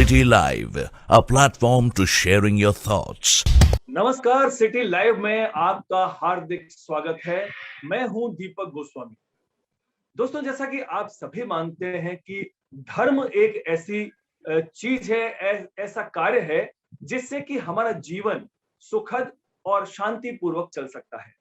City Live, a platform to sharing your thoughts. नमस्कार, city live में आपका हार्दिक स्वागत है। मैं हूं दीपक गोस्वामी। दोस्तों, जैसा कि आप सभी मानते हैं कि धर्म एक ऐसी चीज है, ऐसा कार्य है जिससे कि हमारा जीवन सुखद और शांतिपूर्वक चल सकता है।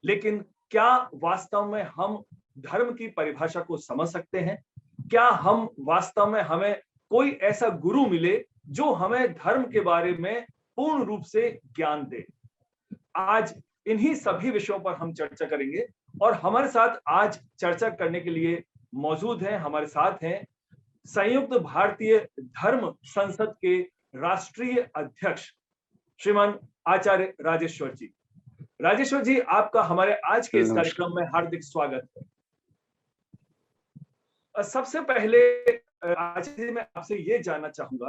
लेकिन क्या वास्तव में हम धर्म की परिभाषा को समझ सकते हैं? क्या हम वास्तव में हमें कोई ऐसा गुरु मिले जो हमें धर्म के बारे में पूर्ण रूप से ज्ञान दे? आज इन्हीं सभी विषयों पर हम चर्चा करेंगे और हमारे साथ आज चर्चा करने के लिए मौजूद हैं, हमारे साथ हैं संयुक्त भारतीय धर्म संसद के राष्ट्रीय अध्यक्ष श्रीमान आचार्य राजेश्वर जी। राजेश्वर जी, आपका हमारे आज के इस कार्यक्रम में हार्दिक स्वागत है। सबसे पहले आचार्य जी, मैं आपसे ये जानना चाहूंगा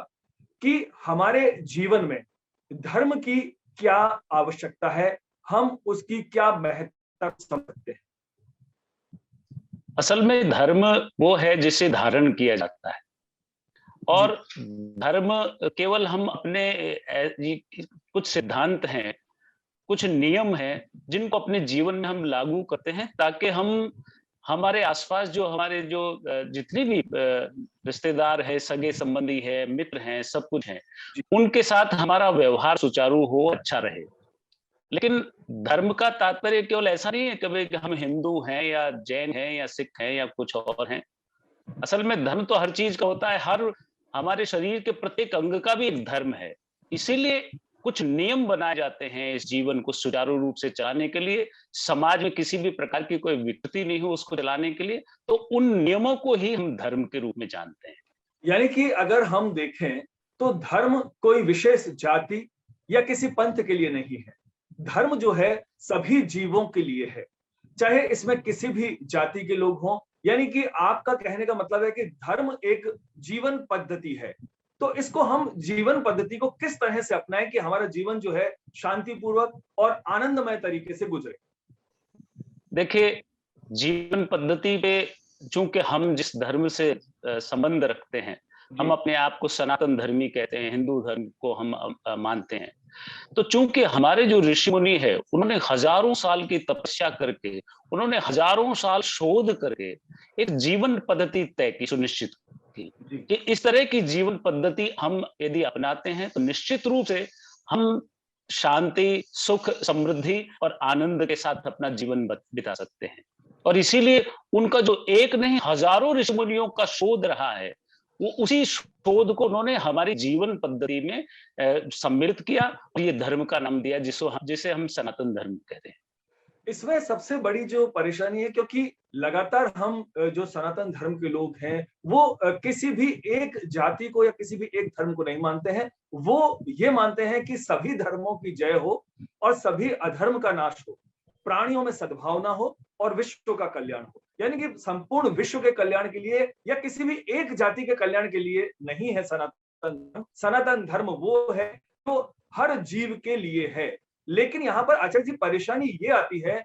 कि हमारे जीवन में धर्म की क्या आवश्यकता है, हम उसकी क्या महत्ता समझ सकते हैं? असल में धर्म वो है जिसे धारण किया जाता है और धर्म केवल हम अपने कुछ सिद्धांत हैं, कुछ नियम हैं जिनको अपने जीवन में हम लागू करते हैं ताकि हम हमारे आसपास जो हमारे जो जितने भी रिश्तेदार है, सगे संबंधी है, मित्र हैं, सब कुछ हैं, उनके साथ हमारा व्यवहार सुचारू हो, अच्छा रहे। लेकिन धर्म का तात्पर्य केवल ऐसा नहीं है कि हम हिंदू हैं या जैन हैं या सिख हैं या कुछ और हैं। असल में धर्म तो हर चीज का होता है, हर हमारे शरीर के प्रत्येक अंग का भी एक धर्म है। इसीलिए कुछ नियम बनाए जाते हैं इस जीवन को सुचारू रूप से चलाने के लिए, समाज में किसी भी प्रकार की कोई विकृति नहीं हो उसको चलाने के लिए, तो उन नियमों को ही हम धर्म के रूप में जानते हैं। यानी कि अगर हम देखें तो धर्म कोई विशेष जाति या किसी पंथ के लिए नहीं है। धर्म जो है सभी जीवों के लिए है, चाहे इसमें किसी भी जाति के लोग हों। यानी कि आपका कहने का मतलब है कि धर्म एक जीवन पद्धति है। तो इसको हम जीवन पद्धति को किस तरह से अपनाएं कि हमारा जीवन जो है शांतिपूर्वक और आनंदमय तरीके से गुजरे? देखिए, जीवन पद्धति पे चूंकि हम जिस धर्म से संबंध रखते हैं, हम अपने आप को सनातन धर्मी कहते हैं, हिंदू धर्म को हम मानते हैं। तो चूंकि हमारे जो ऋषि मुनि है, उन्होंने हजारों साल की तपस्या करके, उन्होंने हजारों साल शोध करके एक जीवन पद्धति तय की, सुनिश्चित की कि इस तरह की जीवन पद्धति हम यदि अपनाते हैं तो निश्चित रूप से हम शांति, सुख, समृद्धि और आनंद के साथ अपना जीवन बिता सकते हैं। और इसीलिए उनका जो एक नहीं हजारों ऋषि मुनियों का शोध रहा है, वो उसी शोध को उन्होंने हमारी जीवन पद्धति में सम्मिलित किया और ये धर्म का नाम दिया जिसे हम सनातन धर्म कहते हैं। इसमें सबसे बड़ी जो परेशानी है, क्योंकि लगातार हम जो सनातन धर्म के लोग हैं वो किसी भी एक जाति को या किसी भी एक धर्म को नहीं मानते हैं। वो ये मानते हैं कि सभी धर्मों की जय हो और सभी अधर्म का नाश हो, प्राणियों में सद्भावना हो और विश्व का कल्याण हो। यानी कि संपूर्ण विश्व के कल्याण के लिए या किसी भी एक जाति के कल्याण के लिए नहीं है सनातन धर्म। सनातन धर्म वो है जो हर जीव के लिए है। लेकिन यहाँ पर आचार्य जी परेशानी ये आती है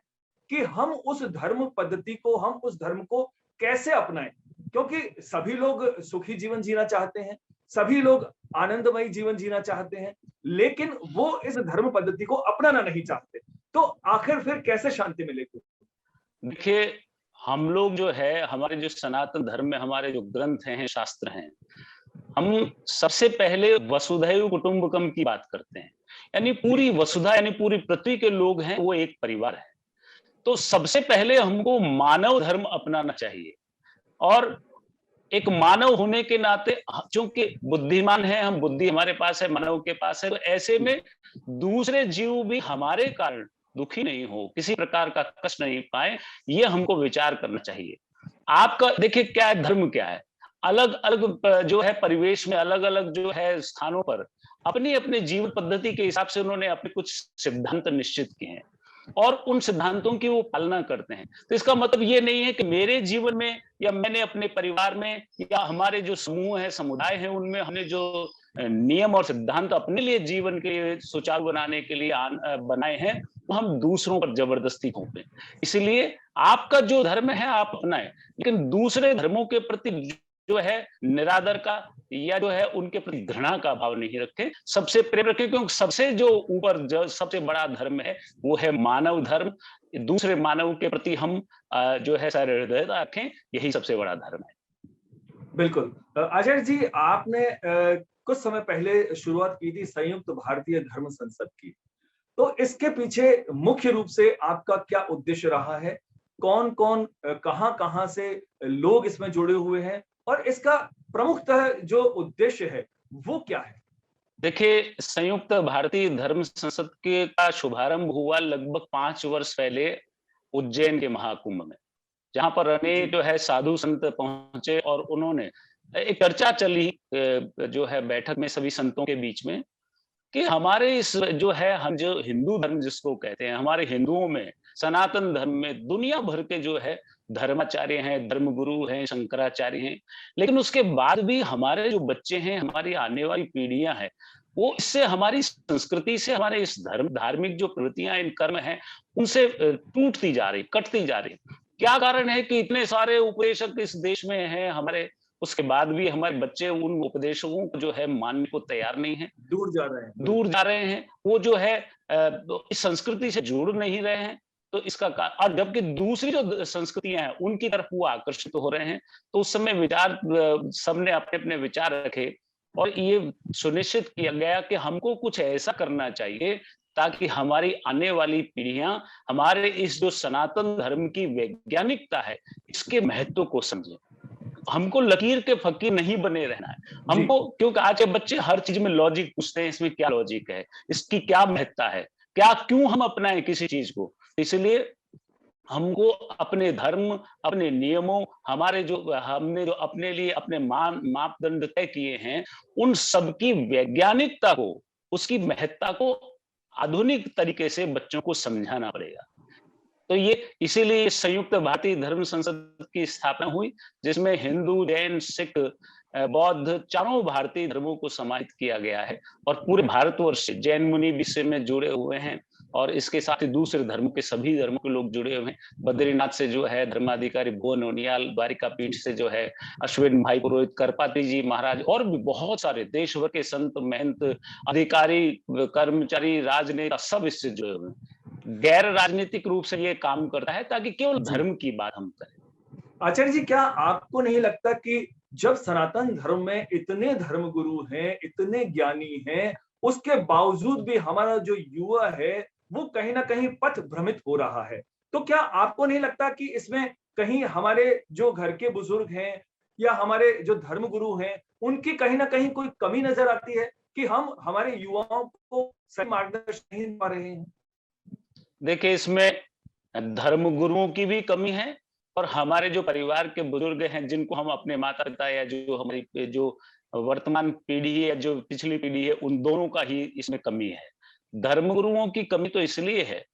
कि हम उस धर्म पद्धति को, हम उस धर्म को कैसे अपनाएं? क्योंकि सभी लोग सुखी जीवन जीना चाहते हैं, सभी लोग आनंदमयी जीवन जीना चाहते हैं, लेकिन वो इस धर्म पद्धति को अपनाना नहीं चाहते। तो आखिर फिर कैसे शांति मिलेगी? देखिए, हम लोग जो है, हमारे जो सनातन धर्म में हमारे जो ग्रंथ हैं, शास्त्र हैं, हम सबसे पहले वसुधैव कुटुंबकम की बात करते हैं। यानी पूरी वसुधा, यानी पूरी पृथ्वी के लोग हैं, वो एक परिवार है। तो सबसे पहले हमको मानव धर्म अपनाना चाहिए और एक मानव होने के नाते, चूंकि बुद्धिमान है हम, बुद्धि हमारे पास है, मानव के पास है, तो ऐसे में दूसरे जीव भी हमारे कारण दुखी नहीं हो, किसी प्रकार का कष्ट नहीं पाए, ये हमको विचार करना चाहिए। आपका देखिए क्या है, धर्म क्या है, अलग अलग जो है परिवेश में, अलग अलग जो है स्थानों पर अपनी अपने जीवन पद्धति के हिसाब से उन्होंने अपने कुछ सिद्धांत निश्चित किए हैं और उन सिद्धांतों की वो पालना करते हैं। तो इसका मतलब ये नहीं है कि मेरे जीवन में या मैंने अपने परिवार में या हमारे जो समूह है, समुदाय है, उनमें हमने जो नियम और सिद्धांत अपने लिए जीवन के सुचारू बनाने के लिए बनाए हैं, वो हम दूसरों पर जबरदस्ती थोपें। इसलिए आपका जो धर्म है आप अपनाएं, लेकिन दूसरे धर्मों के प्रति जो है निरादर का या जो है उनके प्रति घृणा का भाव नहीं रखें, सबसे प्रेम रखें, क्योंकि सबसे जो ऊपर जो सबसे बड़ा धर्म है वो है मानव धर्म। दूसरे मानव के प्रति हम जो है सहृदयता रखें, यही सबसे बड़ा धर्म है। बिल्कुल। आचार्य जी, आपने कुछ समय पहले शुरुआत की थी संयुक्त भारतीय धर्म संसद की, तो इसके पीछे मुख्य रूप से आपका क्या उद्देश्य रहा है? कौन-कौन कहाँ-कहाँ से लोग इसमें जुड़े हुए हैं और इसका प्रमुखतः जो उद्देश्य है, वो क्या है? देखिए, संयुक्त भारतीय धर्म संसद के का शुभारंभ हुआ लगभग 5 वर्ष पहले उज्जैन के महाकुंभ में, जहां पर अनेक जी, जो है साधु संत पहुंचे और उन्होंने एक चर्चा चली जो है बैठक में सभी संतों के बीच में, कि हमारे इस जो है हम जो हिंदू धर्म जिसको कहते हैं, हमारे हिंदुओं में सनातन धर्म में दुनिया भर के जो है धर्माचार्य हैं, धर्मगुरु हैं, शंकराचार्य हैं, लेकिन उसके बाद भी हमारे जो बच्चे हैं, हमारी आने वाली पीढ़ियां हैं, वो इससे हमारी संस्कृति से हमारे इस धर्म धार्मिक जो प्रवृत्तियां इन कर्म है उनसे टूटती जा रही, कटती जा रही। क्या कारण है कि इतने सारे उपदेशक इस देश में हैं हमारे, उसके बाद भी हमारे बच्चे उन उपदेशकों को जो है मानने को तैयार नहीं है, दूर जा रहे हैं, दूर बिल्कुल। जा रहे हैं, वो जो है इस संस्कृति से जुड़ नहीं रहे हैं। तो इसका और जबकि दूसरी जो संस्कृतियां हैं उनकी तरफ वो आकर्षित हो रहे हैं, तो उस समय विचार सबने अपने अपने विचार रखे और ये सुनिश्चित किया गया कि हमको कुछ ऐसा करना चाहिए ताकि हमारी आने वाली पीढ़ियां हमारे इस जो सनातन धर्म की वैज्ञानिकता है इसके महत्व को समझे। हमको लकीर के फकीर नहीं बने रहना है जी, हमको, क्योंकि आज के बच्चे हर चीज में लॉजिक पूछते हैं, इसमें क्या लॉजिक है, इसकी क्या महत्ता है, क्या क्यों हम अपनाएं किसी चीज को। इसलिए हमको अपने धर्म, अपने नियमों, हमारे जो हमने जो अपने लिए अपने मान मापदंड तय किए हैं उन सबकी वैज्ञानिकता को, उसकी महत्ता को आधुनिक तरीके से बच्चों को समझाना पड़ेगा। तो ये इसीलिए संयुक्त भारतीय धर्म संसद की स्थापना हुई, जिसमें हिंदू, जैन, सिख, बौद्ध चारों भारतीय धर्मों को सम्मानित किया गया है और पूरे भारतवर्ष से जैन मुनि भी इसमें जुड़े हुए हैं और इसके साथ ही दूसरे धर्मों के सभी धर्मों के लोग जुड़े हुए हैं। बद्रीनाथ से जो है धर्माधिकारी भुवन उनियाल, द्वारिका पीठ से जो है अश्विन भाई पुरोहित, करपात्री जी महाराज और भी बहुत सारे देश भर के संत, महंत, अधिकारी, कर्मचारी, राजनेता सब इससे जुड़े हुए हैं। गैर राजनीतिक रूप से ये काम करता है ताकि केवल जी। धर्म की बात हम करें। आचार्य जी, क्या आपको नहीं लगता कि जब सनातन धर्म में इतने धर्मगुरु हैं, इतने ज्ञानी हैं, उसके बावजूद भी हमारा जो युवा है, वो कहीं न कहीं पथ भ्रमित हो रहा है। तो क्या आपको नहीं लगता कि इसमें कहीं हमारे जो घर के बुजुर्ग हैं या हमारे जो धर्मगुरु हैं, उनकी कहीं न कहीं कोई कमी नज़र आती है कि हम हमारे युवाओं को सही मार्गदर्शन नहीं दे पा रहे हैं? देखिए, इसमें धर्म गुरुओं की भी कमी है और हमारे जो परिवार के बुजुर्ग हैं जिनको हम अपने माता पिता या जो हमारी जो वर्तमान पीढ़ी है, जो पिछली पीढ़ी है, उन दोनों का ही इसमें कमी है। धर्म गुरुओं की कमी तो इसलिए है,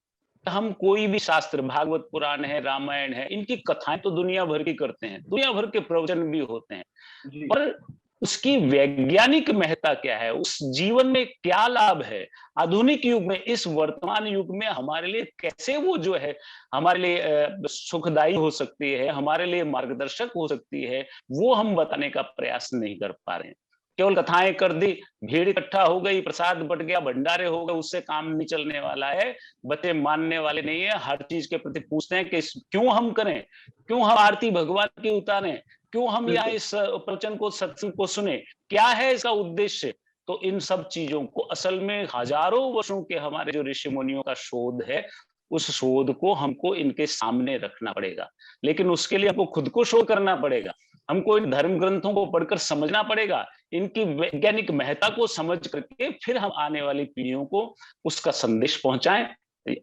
हम कोई भी शास्त्र, भागवत पुराण है, रामायण है, इनकी कथाएं तो दुनिया भर की करते हैं, दुनिया भर के प्रवचन भी होते हैं, जी, पर उसकी वैज्ञानिक महत्ता क्या है, उस जीवन में क्या लाभ है, आधुनिक युग में, इस वर्तमान युग में हमारे लिए कैसे वो जो है हमारे लिए सुखदायी हो सकती है, हमारे लिए मार्गदर्शक हो सकती है, वो हम बताने का प्रयास नहीं कर पा रहे हैं। केवल कथाएं कर दी, भीड़ इकट्ठा हो गई, प्रसाद बट गया, भंडारे हो गए, उससे काम नहीं चलने वाला है। बच्चे मानने वाले नहीं है, हर चीज के प्रति पूछते हैं कि क्यों हम करें, क्यों हम आरती भगवान की उतारें, क्यों हम यहाँ बिल्कुल। इस प्रवचन को, सत्संग को सुने, क्या है इसका उद्देश्य। तो इन सब चीजों को असल में हजारों वर्षों के हमारे जो ऋषि मुनियों का शोध है, उस शोध को हमको इनके सामने रखना पड़ेगा, लेकिन उसके लिए हमको खुद को शोध करना पड़ेगा, हमको इन धर्म ग्रंथों को पढ़कर समझना पड़ेगा, इनकी वैज्ञानिक महत्ता को समझ करके फिर हम आने वाली पीढ़ियों को उसका संदेश पहुंचाएं।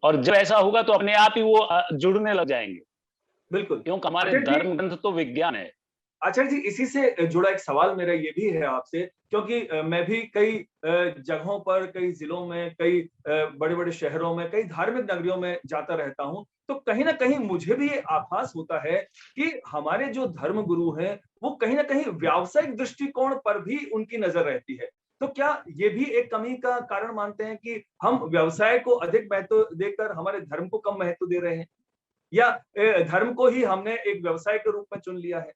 और जब ऐसा होगा तो अपने आप ही वो जुड़ने लग जाएंगे, बिल्कुल। क्योंकि हमारे अच्छा जी, धर्म ग्रंथ तो विज्ञान है। आचार्य जी, इसी से जुड़ा एक सवाल मेरा ये भी है आपसे, क्योंकि मैं भी कई जगहों पर, कई जिलों में, कई बड़े-बड़े शहरों में, कई धार्मिक नगरियों में जाता रहता हूँ, तो कहीं न कहीं मुझे भी ये आभास होता है कि हमारे जो धर्म गुरु हैं, वो कहीं न कहीं व्यावसायिक दृष्टिकोण पर भी उनकी नज़र रहती है। तो क्या ये भी एक कमी का कारण मानते हैं कि हम व्यवसाय को अधिक महत्व देकर हमारे धर्म को कम महत्व दे रहे हैं? या धर्म को ही हमने एक व्यवसाय के रूप में चुन लिया है?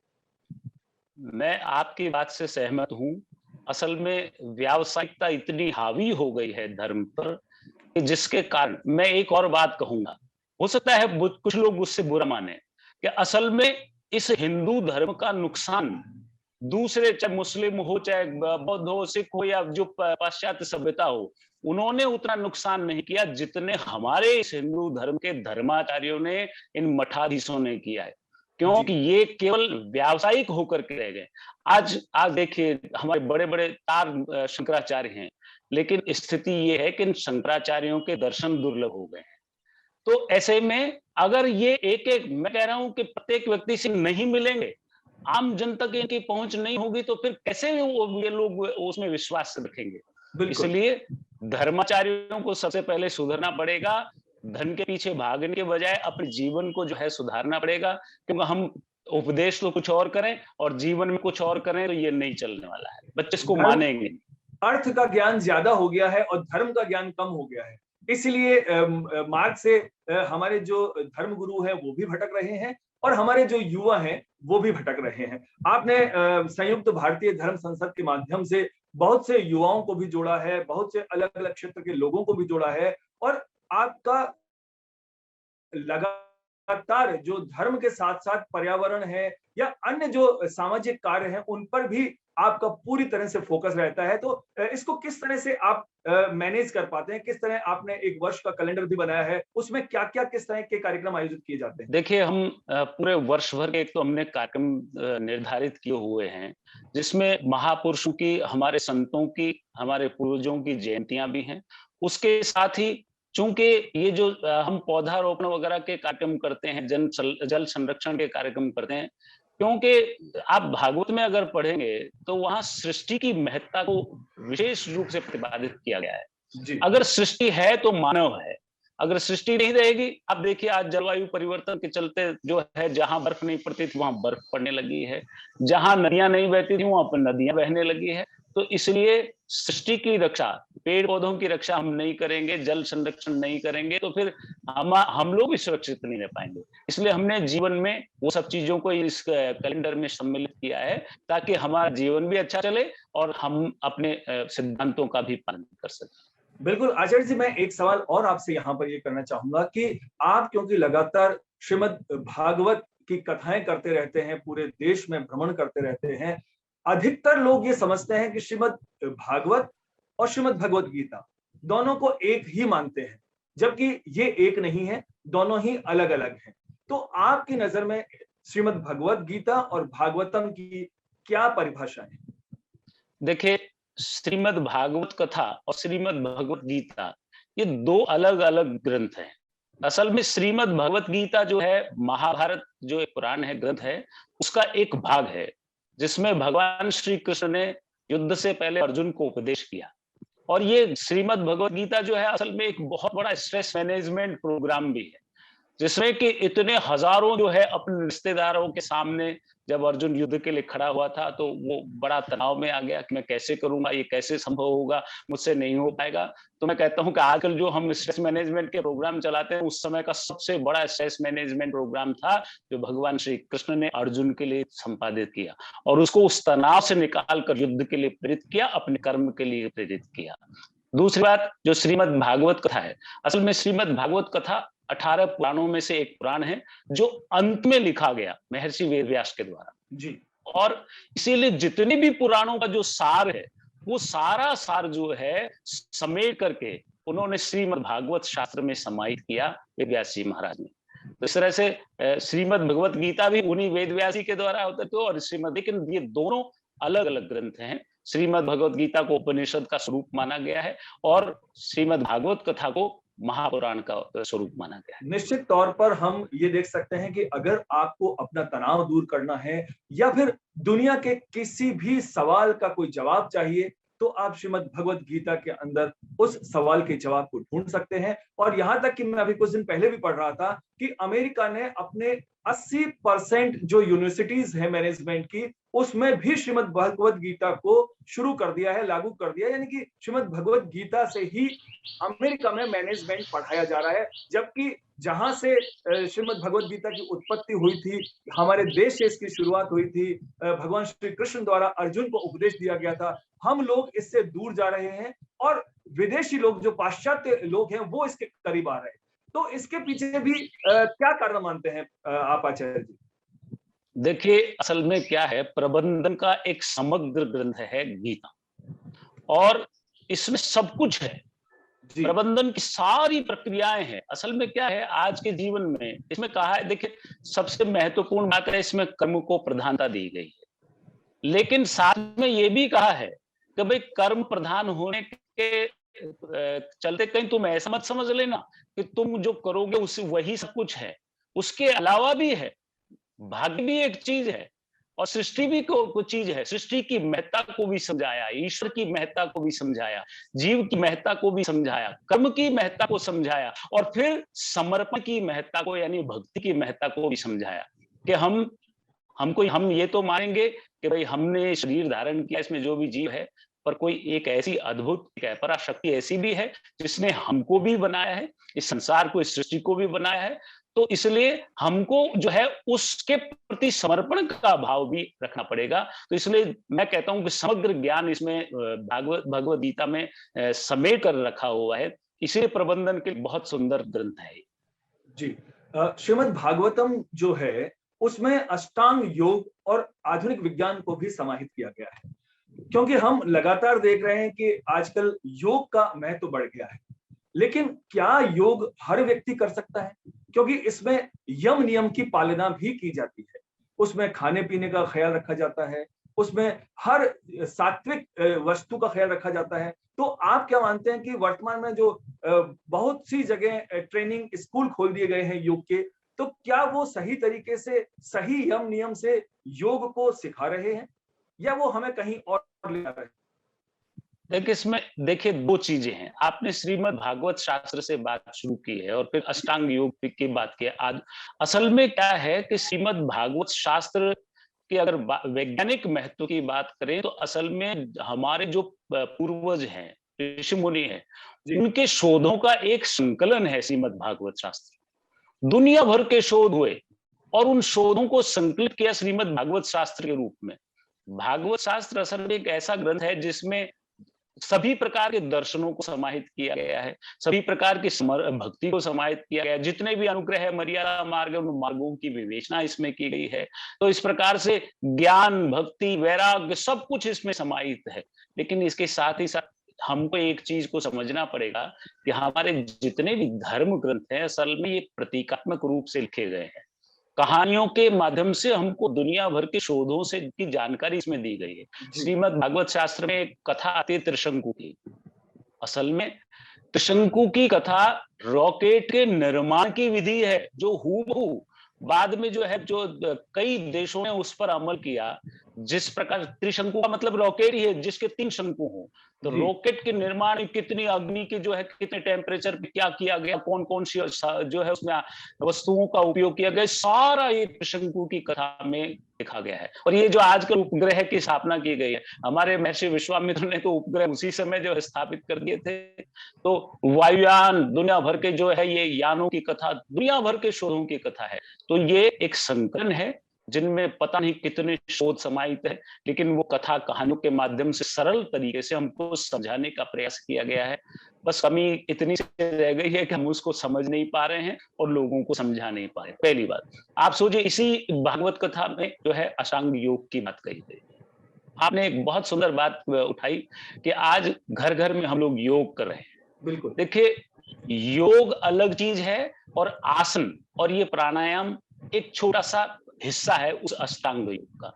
मैं आपकी बात से सहमत हूँ। असल में व्यावसायिकता इतनी हावी हो गई है धर्म पर कि जिसके कारण मैं एक और बात कहूंगा, हो सकता है कुछ लोग उससे बुरा माने, कि असल में इस हिंदू धर्म का नुकसान दूसरे, चाहे मुस्लिम हो, चाहे बौद्ध हो, सिख हो, या जो पाश्चात्य सभ्यता हो, उन्होंने उतना नुकसान नहीं किया जितने हमारे इस हिंदू धर्म के धर्माचार्यों ने, इन मठाधीशों ने किया है। क्योंकि जी ये केवल व्यावसायिक होकर के रह गए। आज आज देखिए, हमारे बड़े बड़े तार शंकराचार्य हैं, लेकिन स्थिति ये है कि इन शंकराचार्यों के दर्शन दुर्लभ हो गए हैं। तो ऐसे में अगर ये एक एक, मैं कह रहा हूं कि प्रत्येक व्यक्ति से नहीं मिलेंगे, आम जन तक इनकी पहुंच नहीं होगी, तो फिर कैसे ये लोग उसमें विश्वास रखेंगे। बिल्कुल। इसलिए धर्माचार्यों को सबसे पहले सुधरना पड़ेगा। धन के पीछे भागने के बजाय अपने जीवन को जो है सुधारना पड़ेगा, क्योंकि हम उपदेश तो कुछ और करें और जीवन में कुछ और करें तो ये नहीं चलने वाला है, बच्चे इसको धर्म मानेंगे नहीं। अर्थ का ज्ञान ज्यादा हो गया है और धर्म का ज्ञान कम हो गया है। इसलिए मार्ग से हमारे जो धर्मगुरु हैं वो भी भटक रहे हैं और हमारे जो युवा हैं वो भी भटक रहे हैं। आपने संयुक्त भारतीय धर्म संसद के माध्यम से बहुत से युवाओं को भी जोड़ा है, बहुत से अलग अलग क्षेत्र के लोगों को भी जोड़ा है और आपका लगातार जो धर्म के साथ साथ पर्यावरण है या अन्य जो सामाजिक कार्य हैं उन पर भी आपका पूरी तरह से फोकस रहता है। तो इसको किस तरह से आप मैनेज कर पाते हैं? किस तरह आपने एक वर्ष का कैलेंडर भी बनाया है, उसमें क्या-क्या किस तरह के कार्यक्रम आयोजित किए जाते हैं? देखिए, हम पूरे वर्ष भर के एक तो हमने कार्यक्रम निर्धारित किए हुए हैं, जिसमें महापुरुषों की, हमारे संतों की, हमारे पूर्वजों की जयंतियां भी हैं। उसके साथ ही चूंकि ये जो हम पौधारोपण वगैरह के कार्यक्रम करते हैं, जल संरक्षण के कार्यक्रम करते हैं, क्योंकि आप भागवत में अगर पढ़ेंगे तो वहां सृष्टि की महत्ता को विशेष रूप से प्रतिपादित किया गया है। जी अगर सृष्टि है तो मानव है, अगर सृष्टि नहीं रहेगी, अब देखिए आज जलवायु परिवर्तन के चलते जो है, जहां बर्फ नहीं पड़ती थी वहां बर्फ पड़ने लगी है, जहां नदियां नहीं बहती थी वहां पर नदियां बहने लगी है। तो इसलिए सृष्टि की रक्षा, पेड़ पौधों की रक्षा हम नहीं करेंगे, जल संरक्षण नहीं करेंगे, तो फिर हम लोग भी सुरक्षित नहीं रह पाएंगे। इसलिए हमने जीवन में वो सब चीजों को इस कैलेंडर में सम्मिलित किया है, ताकि हमारा जीवन भी अच्छा चले और हम अपने सिद्धांतों का भी पालन कर सकें। बिल्कुल आचार्य जी, मैं एक सवाल और आपसे यहाँ पर ये करना चाहूंगा कि आप क्योंकि लगातार श्रीमद् भागवत की कथाएं करते रहते हैं, पूरे देश में भ्रमण करते रहते हैं, अधिकतर लोग ये समझते हैं कि श्रीमद् भागवत और श्रीमद् भगवत गीता दोनों को एक ही मानते हैं, जबकि ये एक नहीं है, दोनों ही अलग अलग हैं। तो आपकी नजर में श्रीमद् भगवत गीता और भागवतम की क्या परिभाषा है? देखिए, श्रीमद् भागवत कथा और श्रीमद् भगवत गीता, ये दो अलग अलग ग्रंथ हैं। असल में श्रीमद् भगवत गीता जो है, महाभारत जो एक पुराण है, ग्रंथ है, उसका एक भाग है, जिसमें भगवान श्री कृष्ण ने युद्ध से पहले अर्जुन को उपदेश किया। और ये श्रीमद् भगवत गीता जो है, असल में एक बहुत बड़ा स्ट्रेस मैनेजमेंट प्रोग्राम भी है, जिसमें कि इतने हजारों जो है अपने रिश्तेदारों के सामने, जब अर्जुन युद्ध के लिए खड़ा हुआ था तो वो बड़ा तनाव में आ गया कि मैं कैसे करूंगा, ये कैसे संभव होगा, मुझसे नहीं हो पाएगा। तो मैं कहता हूं कि आजकल जो हम स्ट्रेस मैनेजमेंट के प्रोग्राम चलाते हैं, उस समय का सबसे बड़ा स्ट्रेस मैनेजमेंट प्रोग्राम था जो भगवान श्री कृष्ण ने अर्जुन के लिए संपादित किया, और उसको उस तनाव से निकाल कर युद्ध के लिए प्रेरित किया, अपने कर्म के लिए प्रेरित किया। दूसरी बात, जो श्रीमद् भागवत कथा है, असल में श्रीमद् भागवत कथा 18 पुराणों में से एक पुराण है, जो अंत में लिखा गया महर्षि वेद व्यास के द्वारा जी और इसीलिए जितने भी पुराणों का जो सार है, वो सारा सार जो है समेट करके उन्होंने श्रीमद् भागवत शास्त्र में समाहित किया वेद व्यास जी महाराज ने। तो इस तरह से श्रीमद् भगवत गीता भी उन्हीं वेद व्यास के द्वारा होता था और श्रीमद्, लेकिन ये दोनों अलग अलग ग्रंथ हैं। श्रीमद् भगवत गीता को उपनिषद का स्वरूप माना गया है और श्रीमद् भागवत कथा को महापुराण का स्वरूप माना गया है। निश्चित तौर पर हम ये देख सकते हैं कि अगर आपको अपना तनाव दूर करना है या फिर दुनिया के किसी भी सवाल का कोई जवाब चाहिए, तो आप श्रीमद् भगवत गीता के अंदर उस सवाल के जवाब को ढूंढ सकते हैं। और यहाँ तक कि मैं अभी कुछ दिन पहले भी पढ़ रहा था कि अमेरिका ने अपने 80% जो यूनिवर्सिटीज है मैनेजमेंट की, उसमें भी श्रीमद् भगवद गीता को शुरू कर दिया है, लागू कर दिया है। यानी कि श्रीमद् भगवद गीता से ही अमेरिका में मैनेजमेंट पढ़ाया जा रहा है, जबकि जहां से श्रीमद् भगवद गीता की उत्पत्ति हुई थी, हमारे देश से इसकी शुरुआत हुई थी, भगवान श्री कृष्ण द्वारा अर्जुन को उपदेश दिया गया था, हम लोग इससे दूर जा रहे हैं और विदेशी लोग, जो पाश्चात्य लोग हैं, वो इसके करीब आ रहे हैं। तो इसके पीछे भी क्या कारण मानते हैं आप आचार्य जी? देखिए, असल में क्या है, प्रबंधन का एक समग्र ग्रंथ है गीता, और इसमें सब कुछ है। प्रबंधन की सारी प्रक्रियाएं हैं। असल में क्या है, आज के जीवन में इसमें कहा है, देखिए सबसे महत्वपूर्ण बात है, इसमें कर्म को प्रधानता दी गई है, लेकिन साथ में ये भी कहा है कि भाई कर्म प्रधान होने के चलते कहीं तुम ऐसा मत समझ लेना कि तुम जो करोगे उससे वही सब कुछ है। उसके अलावा भी है, भाग्य भी एक चीज है और सृष्टि भी को चीज है। सृष्टि की महत्ता को भी समझाया, ईश्वर की महत्ता को भी समझाया, जीव की महत्ता को भी समझाया, कर्म की महत्ता को समझाया, और फिर समर्पण की महत्ता को यानी भक्ति की महत्ता को भी समझाया कि हम ये तो मानेंगे कि भाई हमने शरीर धारण किया, इसमें जो भी जीव है, पर कोई एक ऐसी अद्भुत पराशक्ति ऐसी भी है जिसने हमको भी बनाया है, इस संसार को, इस सृष्टि को भी बनाया है। तो इसलिए हमको जो है उसके प्रति समर्पण का भाव भी रखना पड़ेगा। तो इसलिए मैं कहता हूं कि समग्र ज्ञान इसमें भगवद गीता में समेट कर रखा हुआ है। इसलिए प्रबंधन के बहुत सुंदर ग्रंथ है जी। श्रीमद् भागवतम जो है उसमें अष्टांग योग और आधुनिक विज्ञान को भी समाहित किया गया है, क्योंकि हम लगातार देख रहे हैं कि आजकल योग का महत्व बढ़ गया है। लेकिन क्या योग हर व्यक्ति कर सकता है? क्योंकि इसमें यम नियम की पालना भी की जाती है, उसमें खाने पीने का ख्याल रखा जाता है, उसमें हर सात्विक वस्तु का ख्याल रखा जाता है। तो आप क्या मानते हैं कि वर्तमान में जो बहुत सी जगह ट्रेनिंग स्कूल खोल दिए गए हैं योग के, तो क्या वो सही तरीके से, सही यम नियम से योग को सिखा रहे हैं, या वो हमें कहीं और ले जा रहे हैं? देखिए, इसमें देखिए दो चीजें हैं। आपने श्रीमद् भागवत शास्त्र से बात शुरू की है और फिर अष्टांग योग की बात की है। आज असल में क्या है कि श्रीमद् भागवत शास्त्र की अगर वैज्ञानिक महत्व की बात करें तो असल में हमारे जो पूर्वज हैं, ऋषि मुनि हैं, उनके शोधों का एक संकलन है श्रीमद् भागवत शास्त्र। दुनिया भर के शोध हुए और उन शोधों को संकलित किया श्रीमद् भागवत शास्त्र के रूप में। भागवत शास्त्र असल में एक ऐसा ग्रंथ है जिसमें सभी प्रकार के दर्शनों को समाहित किया गया है, सभी प्रकार की भक्ति को समाहित किया गया है, जितने भी अनुग्रह है, मर्यादा मार्ग, उन मार्गों की विवेचना इसमें की गई है। तो इस प्रकार से ज्ञान, भक्ति, वैराग्य सब कुछ इसमें समाहित है। लेकिन इसके साथ ही साथ हमको एक चीज को समझना पड़ेगा कि हमारे जितने भी धर्म ग्रंथ हैं असल में ये प्रतीकात्मक रूप से लिखे गए हैं। कहानियों के माध्यम से हमको दुनिया भर के शोधों से की जानकारी इसमें दी गई है। श्रीमद् भागवत शास्त्र में एक कथा आती है त्रिशंकु की। असल में त्रिशंकु की कथा रॉकेट के निर्माण की विधि है, जो हूबहू बाद में जो है, जो कई देशों ने उस पर अमल किया। जिस प्रकार त्रिशंकु का मतलब रॉकेट ही है जिसके 3 शंकु हों, तो रॉकेट के निर्माण में कितनी अग्नि की जो है, कितने टेम्परेचर पे क्या किया गया, कौन कौन सी जो है उसमें वस्तुओं का उपयोग किया गया, सारा ये त्रिशंकु की कथा में लिखा गया है। और ये जो आजकल उपग्रह की स्थापना की गई है, हमारे महर्षि विश्वामित्र ने तो उपग्रह उसी समय जो है स्थापित कर दिए थे। तो वायुयान, दुनिया भर के जो है ये यानों की कथा, दुनिया भर के शोधों की कथा है। तो ये एक संकलन है जिनमें पता नहीं कितने शोध समाहित है, लेकिन वो कथा कहानियों के माध्यम से सरल तरीके से हमको समझाने का प्रयास किया गया है। बस कमी इतनी से रह गई है कि हम उसको समझ नहीं पा रहे हैं और लोगों को समझा नहीं पा रहे। पहली बात, आप सोचिए इसी भागवत कथा में जो है अष्टांग योग की बात कही गई। आपने एक बहुत सुंदर बात उठाई कि आज घर घर में हम लोग योग कर रहे हैं। बिल्कुल। देखिए, योग अलग चीज है और आसन और ये प्राणायाम एक छोटा सा हिस्सा है उस अष्टांग योग का।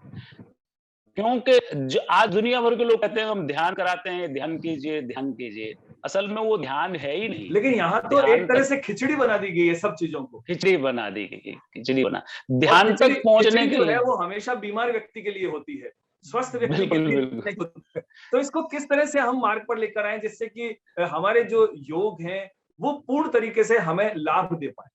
क्योंकि आज दुनिया भर के लोग कहते हैं हम ध्यान कराते हैं, ध्यान कीजिए, ध्यान कीजिए। असल में वो ध्यान है ही नहीं। लेकिन यहाँ तो एक तरह से खिचड़ी बना दी गई है सब चीजों को। खिचड़ी बना दी गई, खिचड़ी बना। ध्यान तक पहुंचने के लिए वो हमेशा बीमार व्यक्ति के लिए होती है, स्वस्थ व्यक्ति के लिए नहीं होती है। तो इसको किस तरह से हम मार्ग पर लेकर आए जिससे कि हमारे जो योग हैं वो पूर्ण तरीके से हमें लाभ दे पाए?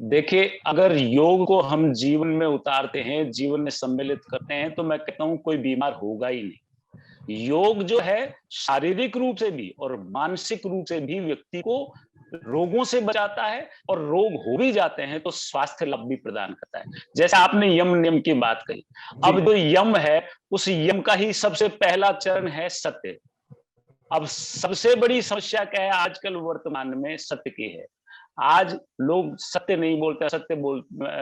देखिए, अगर योग को हम जीवन में उतारते हैं, जीवन में सम्मिलित करते हैं, तो मैं कहता हूं कोई बीमार होगा ही नहीं। योग जो है शारीरिक रूप से भी और मानसिक रूप से भी व्यक्ति को रोगों से बचाता है, और रोग हो भी जाते हैं तो स्वास्थ्य लाभ भी प्रदान करता है। जैसे आपने यम नियम की बात कही, अब जो यम है उस यम का ही सबसे पहला चरण है सत्य। अब सबसे बड़ी समस्या क्या है आजकल वर्तमान में? सत्य की है। आज लोग सत्य नहीं बोलते,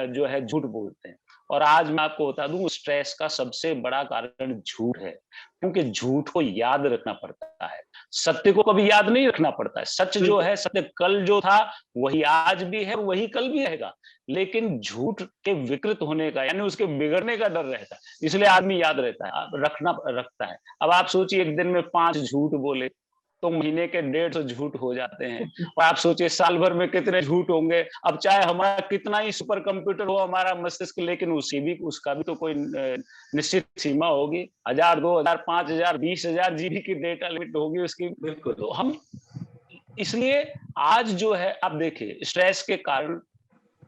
जो है झूठ बोलते हैं। और आज मैं आपको बता दूं, स्ट्रेस का सबसे बड़ा कारण झूठ है, क्योंकि झूठ को याद रखना पड़ता है, सत्य को कभी याद नहीं रखना पड़ता है। सच जो है, सत्य कल जो था वही आज भी है, वही कल भी रहेगा, लेकिन झूठ के विकृत होने का यानी उसके बिगड़ने का डर रहता है, इसलिए आदमी याद रखता है। अब आप सोचिए, एक दिन में 5 झूठ बोले तो महीने के 150 झूठ हो जाते हैं, और आप सोचिए साल भर में कितने झूठ होंगे। अब चाहे हमारा कितना ही सुपर कंप्यूटर हो हमारा मस्तिष्क, लेकिन उसका भी तो कोई निश्चित सीमा होगी। 1000, 2000, 5000, 20000 जीबी की डेटा लिमिट होगी उसकी। बिल्कुल। तो हम इसलिए आज जो है आप देखिए, स्ट्रेस के कारण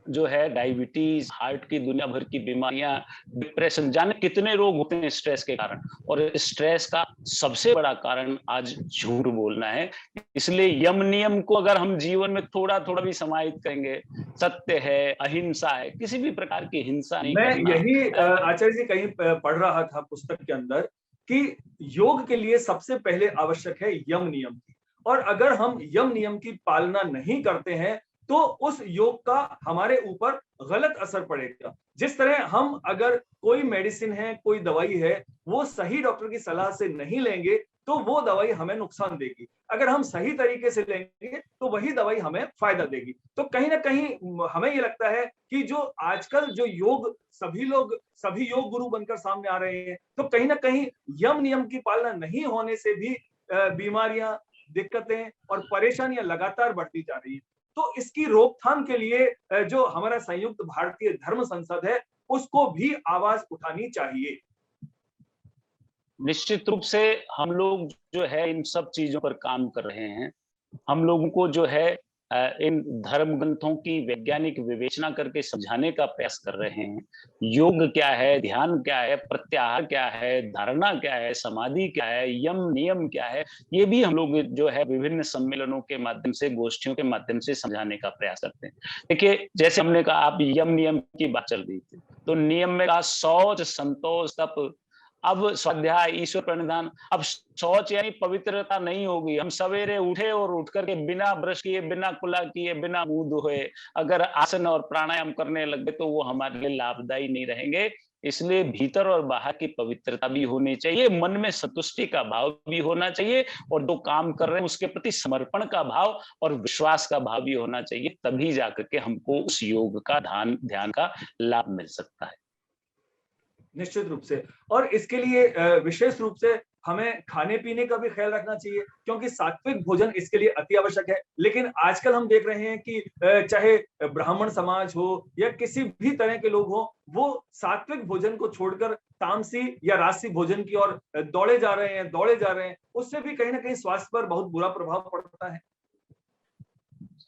जो है डायबिटीज, हार्ट की दुनिया भर की बीमारियां, डिप्रेशन, जाने कितने रोग होते हैं स्ट्रेस के कारण। और स्ट्रेस का सबसे बड़ा कारण आज झूठ बोलना है। इसलिए यम नियम को अगर हम जीवन में थोड़ा थोड़ा भी समाहित करेंगे, सत्य है, अहिंसा है, किसी भी प्रकार की हिंसा नहीं मैं करना। यही आचार्य जी कहीं पढ़ रहा था पुस्तक के अंदर कि योग के लिए सबसे पहले आवश्यक है यम नियम की, और अगर हम यम नियम की पालना नहीं करते हैं तो उस योग का हमारे ऊपर गलत असर पड़ेगा। जिस तरह हम अगर कोई मेडिसिन है, कोई दवाई है, वो सही डॉक्टर की सलाह से नहीं लेंगे तो वो दवाई हमें नुकसान देगी। अगर हम सही तरीके से लेंगे तो वही दवाई हमें फायदा देगी। तो कहीं ना कहीं हमें ये लगता है कि जो आजकल जो योग सभी योग गुरु बनकर सामने आ रहे हैं, तो कहीं ना कहीं यम नियम की पालना नहीं होने से भी बीमारियां, दिक्कतें और परेशानियां लगातार बढ़ती जा रही है। तो इसकी रोकथाम के लिए जो हमारा संयुक्त भारतीय धर्म संसद है, उसको भी आवाज उठानी चाहिए। निश्चित रूप से हम लोग जो है इन सब चीजों पर काम कर रहे हैं। हम लोगों को जो है इन धर्म ग्रंथों की वैज्ञानिक विवेचना करके समझाने का प्रयास कर रहे हैं। योग क्या है, ध्यान क्या है, प्रत्याहार क्या है, धारणा क्या है, समाधि क्या है, यम नियम क्या है, ये भी हम लोग जो है विभिन्न सम्मेलनों के माध्यम से, गोष्ठियों के माध्यम से समझाने का प्रयास करते हैं। देखिए, जैसे हमने कहा, आप यम नियम की बात चल रही थी, तो नियम में कहा शौच, संतोष, तप, अब स्वाध्याय, ईश्वर प्रणिधान। अब शौच यानी पवित्रता नहीं होगी। हम सवेरे उठे और उठ करके बिना ब्रश किए, बिना कुला किए, बिना मुंह धोए अगर आसन और प्राणायाम करने लगे तो वो हमारे लिए लाभदायी नहीं रहेंगे। इसलिए भीतर और बाहर की पवित्रता भी होनी चाहिए, मन में संतुष्टि का भाव भी होना चाहिए, और जो काम कर रहे हैं उसके प्रति समर्पण का भाव और विश्वास का भाव भी होना चाहिए। तभी जाकर के हमको उस योग का ध्यान का लाभ मिल सकता है। निश्चित रूप से। और इसके लिए विशेष रूप से हमें खाने पीने का भी ख्याल रखना चाहिए, क्योंकि सात्विक भोजन इसके लिए अति आवश्यक है। लेकिन आजकल हम देख रहे हैं कि चाहे ब्राह्मण समाज हो या किसी भी तरह के लोग हो, वो सात्विक भोजन को छोड़कर तामसी या राजसी भोजन की ओर दौड़े जा रहे हैं। उससे भी कहीं ना कहीं स्वास्थ्य पर बहुत बुरा प्रभाव पड़ता है।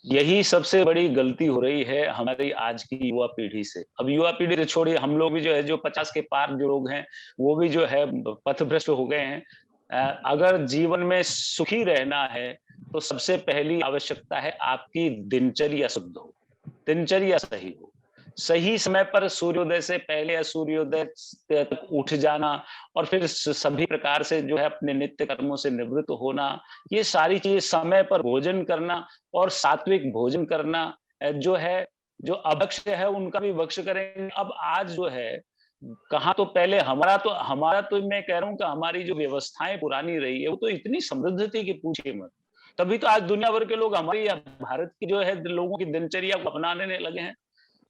यही सबसे बड़ी गलती हो रही है हमारी आज की युवा पीढ़ी से। अब युवा पीढ़ी से छोड़िए, हम लोग भी जो है, जो 50 के पार जो लोग हैं, वो भी जो है पथभ्रष्ट हो गए हैं। अगर जीवन में सुखी रहना है तो सबसे पहली आवश्यकता है आपकी दिनचर्या शुद्ध हो, दिनचर्या सही हो, सही समय पर सूर्योदय से पहले या सूर्योदय तक उठ जाना, और फिर सभी प्रकार से जो है अपने नित्य कर्मों से निवृत्त होना, ये सारी चीजें, समय पर भोजन करना और सात्विक भोजन करना, जो है, जो अभक्ष है उनका भी भक्ष करेंगे। अब आज जो है, कहाँ तो पहले हमारा तो मैं कह रहा हूँ कि हमारी जो व्यवस्थाएं पुरानी रही है वो तो इतनी समृद्ध थी कि पूछिए मत। तभी तो आज दुनिया भर के लोग हमारी भारत की जो है लोगों की दिनचर्या को अपनाने लगे हैं।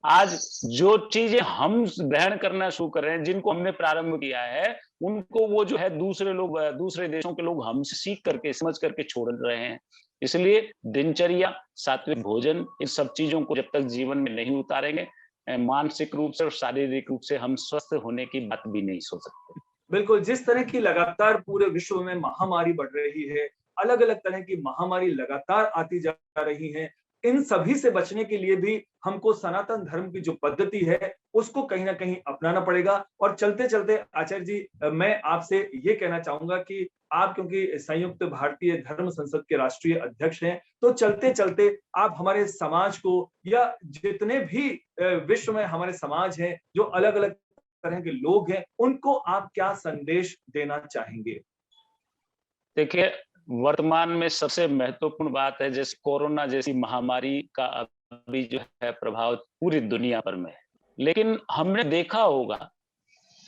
आज जो चीजें हम ग्रहण करना शुरू कर रहे हैं, जिनको हमने प्रारंभ किया है, उनको वो जो है दूसरे देशों के लोग हमसे सीख करके, समझ करके छोड़ रहे हैं। इसलिए दिनचर्या, सात्विक भोजन, इन सब चीजों को जब तक जीवन में नहीं उतारेंगे, मानसिक रूप से और शारीरिक रूप से हम स्वस्थ होने की बात भी नहीं सोच सकते। बिल्कुल। जिस तरह की लगातार पूरे विश्व में महामारी बढ़ रही है, अलग अलग तरह की महामारी लगातार आती जा रही है, इन सभी से बचने के लिए भी हमको सनातन धर्म की जो पद्धति है उसको कहीं ना कहीं अपनाना पड़ेगा। और चलते चलते आचार्य जी, मैं आपसे ये कहना चाहूंगा कि आप क्योंकि संयुक्त भारतीय धर्म संसद के राष्ट्रीय अध्यक्ष हैं, तो चलते चलते आप हमारे समाज को या जितने भी विश्व में हमारे समाज हैं, जो अलग अलग तरह के लोग हैं, उनको आप क्या संदेश देना चाहेंगे? देखिए, वर्तमान में सबसे महत्वपूर्ण बात है, जैसे कोरोना जैसी महामारी का अभी जो है प्रभाव पूरी दुनिया भर में है। लेकिन हमने देखा होगा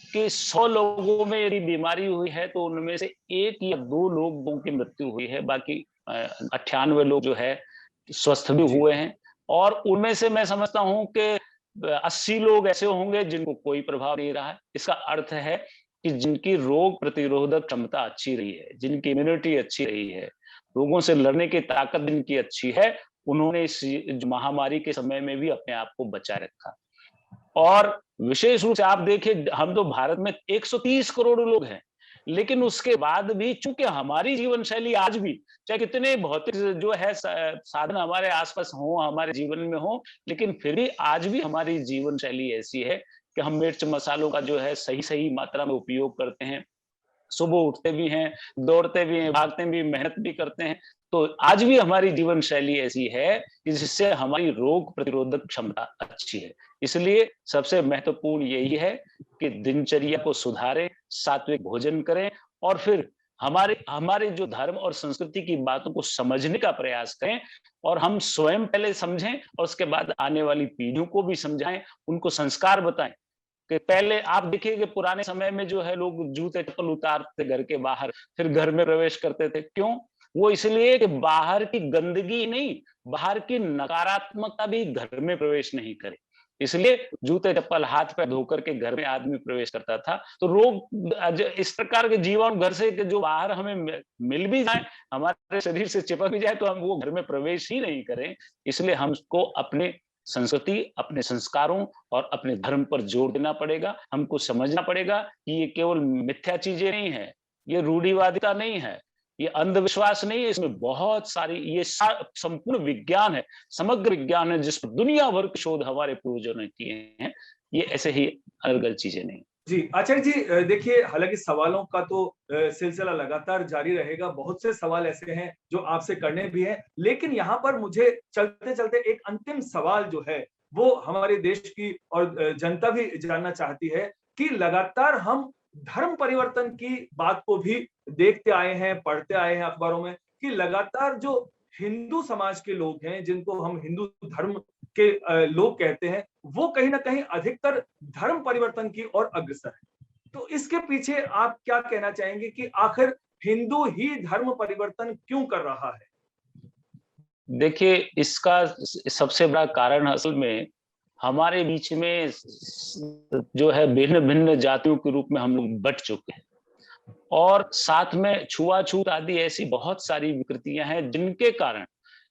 कि 100 लोगों में यदि बीमारी हुई है तो उनमें से 1 या 2 लोगों की मृत्यु हुई है, बाकी 98 लोग जो है स्वस्थ भी हुए हैं। और उनमें से मैं समझता हूं कि 80 लोग ऐसे होंगे जिनको कोई प्रभाव नहीं रहा है। इसका अर्थ है कि जिनकी रोग प्रतिरोधक क्षमता अच्छी रही है, जिनकी इम्यूनिटी अच्छी रही है, रोगों से लड़ने की ताकत जिनकी अच्छी है, उन्होंने इस महामारी के समय में भी अपने आप को बचाए रखा। और विशेष रूप से आप देखिए, हम तो भारत में 130 करोड़ लोग हैं, लेकिन उसके बाद भी चूंकि हमारी जीवन शैली आज भी, चाहे कितने भौतिक जो है साधन हमारे आसपास हो, हमारे जीवन में हो, लेकिन फिर भी आज भी हमारी जीवन शैली ऐसी है कि हम मिर्च मसालों का जो है सही सही मात्रा में उपयोग करते हैं। सुबह उठते भी हैं, दौड़ते भी हैं, भागते भी, मेहनत भी करते हैं। तो आज भी हमारी जीवन शैली ऐसी है कि जिससे हमारी रोग प्रतिरोधक क्षमता अच्छी है। इसलिए सबसे महत्वपूर्ण यही है कि दिनचर्या को सुधारें, सात्विक भोजन करें और फिर हमारे हमारे जो धर्म और संस्कृति की बातों को समझने का प्रयास करें। और हम स्वयं पहले समझें और उसके बाद आने वाली पीढ़ियों को भी समझाएं, उनको संस्कार बताएं। कि पहले आप देखिए कि पुराने समय में जो है लोग जूते चप्पल उतारते घर के बाहर, फिर घर में प्रवेश करते थे। क्यों? वो इसलिए कि बाहर की गंदगी नहीं, बाहर की नकारात्मकता भी घर में प्रवेश नहीं करे। इसलिए जूते चप्पल हाथ पैर धोकर के घर में आदमी प्रवेश करता था। तो रोग इस प्रकार के जीवाणु घर से जो बाहर हमें मिल भी जाए, हमारे शरीर से चिपक भी जाए, तो हम वो घर में प्रवेश ही नहीं करें। इसलिए हमको अपने संस्कृति, अपने संस्कारों और अपने धर्म पर जोर देना पड़ेगा। हमको समझना पड़ेगा कि ये केवल मिथ्या चीजें नहीं है, ये रूढ़िवादिता नहीं है, ये अंधविश्वास नहीं है, इसमें बहुत सारी ये संपूर्ण विज्ञान है, समग्र विज्ञान है, जिस पर दुनिया भर के शोध हमारे पूर्वजों ने किए हैं। ये ऐसे ही अलग चीजें नहीं। जी, आचार्य जी, देखिए, हालांकि सवालों का तो सिलसिला लगातार जारी रहेगा, बहुत से सवाल ऐसे हैं जो आपसे करने भी हैं, लेकिन यहाँ पर मुझे चलते चलते एक अंतिम सवाल जो है वो हमारे देश की और जनता भी जानना चाहती है कि लगातार हम धर्म परिवर्तन की बात को भी देखते आए हैं, पढ़ते आए हैं अखबारों में कि लगातार जो हिंदू समाज के लोग हैं, जिनको हम हिंदू धर्म के लोग कहते हैं, वो कहीं ना कहीं अधिकतर धर्म परिवर्तन की ओर अग्रसर है। तो इसके पीछे आप क्या कहना चाहेंगे कि आखिर हिंदू ही धर्म परिवर्तन क्यों कर रहा है? देखिए, इसका सबसे बड़ा कारण असल में हमारे बीच में जो है भिन्न भिन्न जातियों के रूप में हम लोग बट चुके हैं। और साथ में छुआछूत आदि ऐसी बहुत सारी विकृतियां हैं जिनके कारण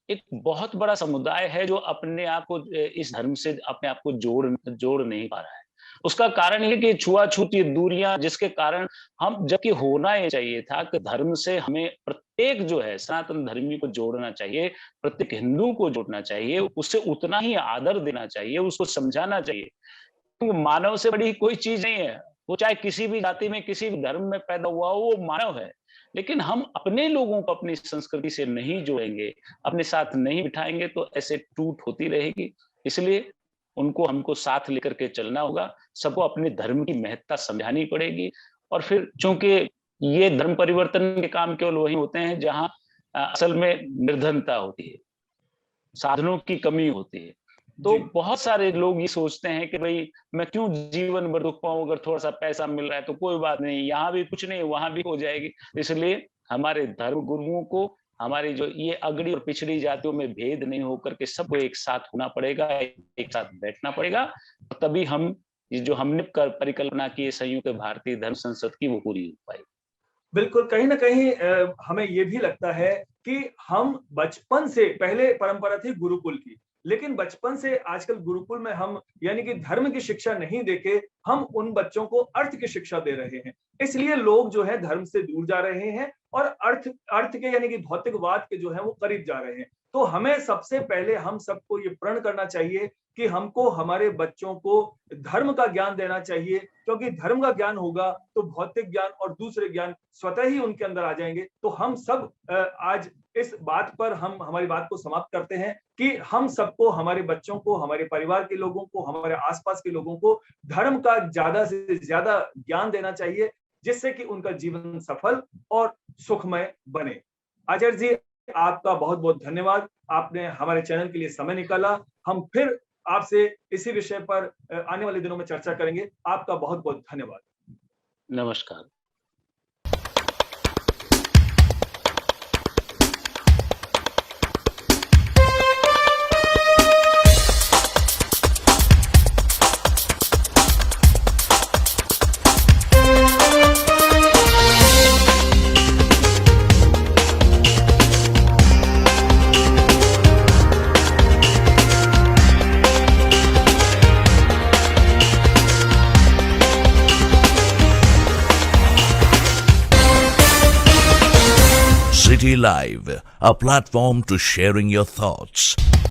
एक बहुत बड़ा समुदाय है जो अपने आप को इस धर्म से अपने आप को जोड़ नहीं पा रहा है। उसका कारण ये कि छुआछूत, ये दूरियां, जिसके कारण हम, जबकि होना ये चाहिए था कि धर्म से हमें प्रत्येक जो है सनातन धर्मी को जोड़ना चाहिए, प्रत्येक हिंदू को जोड़ना चाहिए, उसे उतना ही आदर देना चाहिए, उसको समझाना चाहिए। तो मानव से बड़ी कोई चीज नहीं है। वो चाहे किसी भी जाति में, किसी भी धर्म में पैदा हुआ हो, वो मानव है। लेकिन हम अपने लोगों को अपनी संस्कृति से नहीं जोड़ेंगे, अपने साथ नहीं बिठाएंगे, तो ऐसे टूट होती रहेगी। इसलिए उनको हमको साथ लेकर के चलना होगा, सबको अपने धर्म की महत्ता समझानी पड़ेगी। और फिर चूंकि ये धर्म परिवर्तन के काम केवल वही होते हैं जहां असल में निर्धनता होती है, साधनों की कमी होती है। तो बहुत सारे लोग ये सोचते हैं कि भाई मैं क्यों जीवन भर दुख पाऊं, अगर थोड़ा सा पैसा मिल रहा है तो कोई बात नहीं, यहाँ भी कुछ नहीं, वहां भी हो जाएगी। इसलिए हमारे धर्म गुरुओं को हमारी जो ये अगड़ी और पिछड़ी जातियों में भेद नहीं होकर के सबको एक साथ होना पड़ेगा, एक साथ बैठना पड़ेगा, तभी हम ये जो हमने परिकल्पना की है संयुक्त भारतीय धर्म संसद की, वो पूरी हो पाएगी। बिल्कुल, कहीं ना कहीं हमें ये भी लगता है कि हम बचपन से, पहले परंपरा थी गुरुकुल की, लेकिन बचपन से आजकल गुरुकुल में हम यानी कि धर्म की शिक्षा नहीं देके हम उन बच्चों को अर्थ की शिक्षा दे रहे हैं। इसलिए लोग जो है धर्म से दूर जा रहे हैं और अर्थ अर्थ के यानी कि भौतिकवाद के जो है वो करीब जा रहे हैं। तो हमें सबसे पहले हम सबको ये प्रण करना चाहिए कि हमको हमारे बच्चों को धर्म का ज्ञान देना चाहिए, क्योंकि धर्म का ज्ञान होगा तो भौतिक ज्ञान और दूसरे ज्ञान स्वतः ही उनके अंदर आ जाएंगे। तो हम सब आज इस बात पर हम हमारी बात को समाप्त करते हैं कि हम सबको, हमारे बच्चों को, हमारे परिवार के लोगों को, हमारे आसपास के लोगों को धर्म का ज्यादा से ज्यादा ज्ञान देना चाहिए, जिससे कि उनका जीवन सफल और सुखमय बने। आचार्य जी, आपका बहुत बहुत धन्यवाद। आपने हमारे चैनल के लिए समय निकाला। हम फिर आपसे इसी विषय पर आने वाले दिनों में चर्चा करेंगे। आपका बहुत बहुत धन्यवाद। नमस्कार। City Live, a platform to sharing your thoughts.